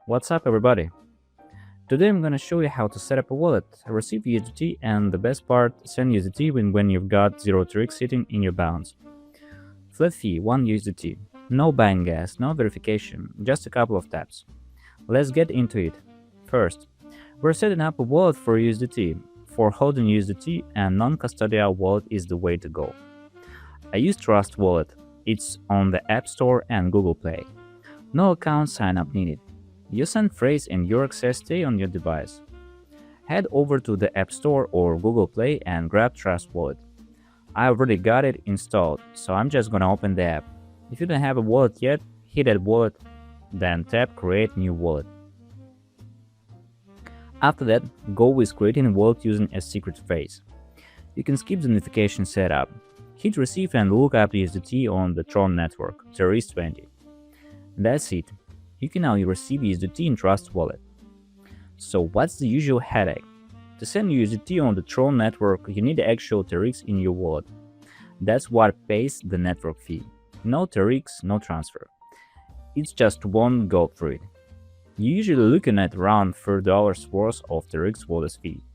What's up, everybody? Today I'm gonna show you how to set up a wallet, receive USDT, and the best part, send USDT when you've got 0 TRX sitting in your balance. Flat fee 1 USDT. No buying gas, no verification, just a couple of taps. Let's get into it. First, we're setting up a wallet for USDT. For holding USDT, a non-custodial wallet is the way to go. I use Trust Wallet. It's on the App Store and Google Play. No account sign-up needed. You send phrase and your access stay on your device. Head over to the App Store or Google Play and grab Trust Wallet. I already got it installed, so I'm just gonna open the app. If you don't have a wallet yet, hit that wallet, then tap Create New Wallet. After that, go with creating a wallet using a secret phrase. You can skip the notification setup. Hit Receive and look up the USDT on the TRON network, TRX20. That's it. You can now receive USDT in Trust Wallet. So what's the usual headache? To send USDT on the TRON network, you need the actual TRX in your wallet. That's what pays the network fee. No TRX, no transfer. It's just one go through it. You're usually looking at around $4 worth of TRX wallet fee.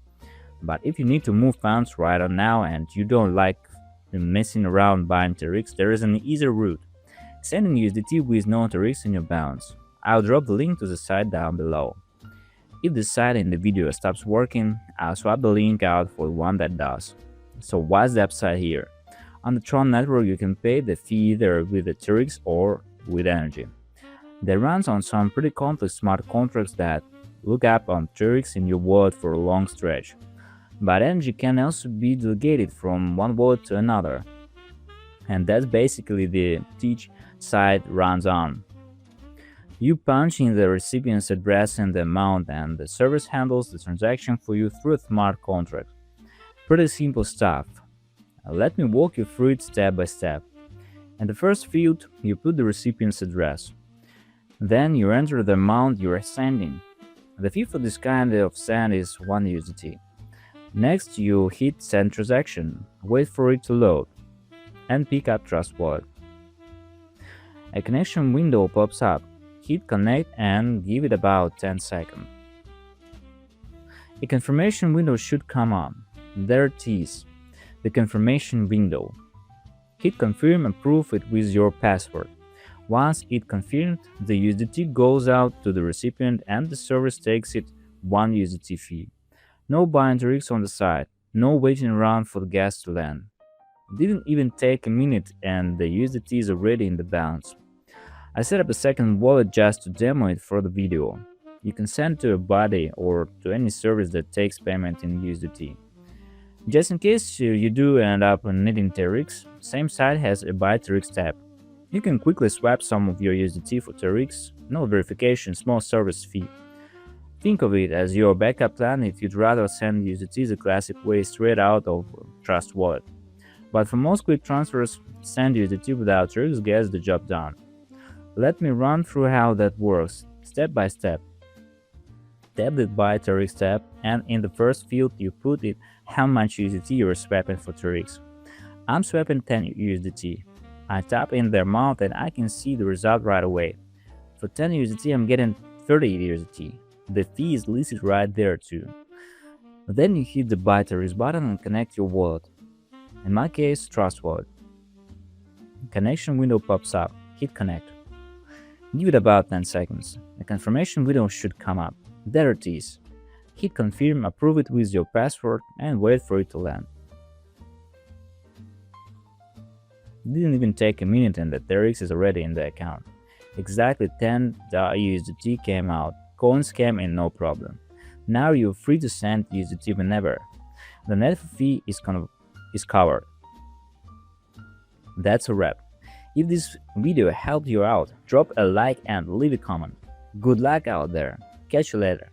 But if you need to move funds right on now and you don't like messing around buying TRX, there is an easier route. Sending USDT with no TRX in your balance. I'll drop the link to the site down below. If the site in the video stops working, I'll swap the link out for one that does. So what's the upside here? On the TRON network, you can pay the fee either with the TRX or with energy. That runs on some pretty complex smart contracts that look up on TRX in your wallet for a long stretch. But energy can also be delegated from one wallet to another. And that's basically the each side runs on. You punch in the recipient's address and the amount, and the service handles the transaction for you through a smart contract. Pretty simple stuff. Let me walk you through it step by step. In the first field, you put the recipient's address. Then you enter the amount you are sending. The fee for this kind of send is 1 USDT. Next, you hit Send Transaction, wait for it to load, and pick up Trust Wallet. A connection window pops up. Hit Connect and give it about 10 seconds. A confirmation window should come on. There it is, the confirmation window. Hit Confirm and prove it with your password. Once it confirmed, the USDT goes out to the recipient and the service takes it 1 USDT fee. No buying TRX on the side, no waiting around for the gas to land. Didn't even take a minute and the USDT is already in the balance. I set up a second wallet just to demo it for the video. You can send to a buddy or to any service that takes payment in USDT. Just in case you do end up needing TRX, same site has a Buy TRX tab. You can quickly swap some of your USDT for TRX, no verification, small service fee. Think of it as your backup plan if you'd rather send USDT the classic way straight out of Trust Wallet. But for most quick transfers, send USDT without TRX gets the job done. Let me run through how that works, step by step. Tap the Buy TRX tab, and in the first field you put in how much USDT you are swapping for TRX. I'm swapping 10 USDT. I tap in the amount and I can see the result right away. For 10 USDT I'm getting 30 USDT. The fee is listed right there too. Then you hit the Buy TRX button and connect your wallet. In my case, Trust Wallet. Connection window pops up. Hit Connect. Give it about 10 seconds. A confirmation window should come up. There it is. Hit Confirm, approve it with your password, and wait for it to land. Didn't even take a minute and the TRX is already in the account. Exactly 10 USDT came out. Coins came in no problem. Now you're free to send USDT whenever. The net fee is covered. That's a wrap. If this video helped you out, drop a like and leave a comment. Good luck out there. Catch you later.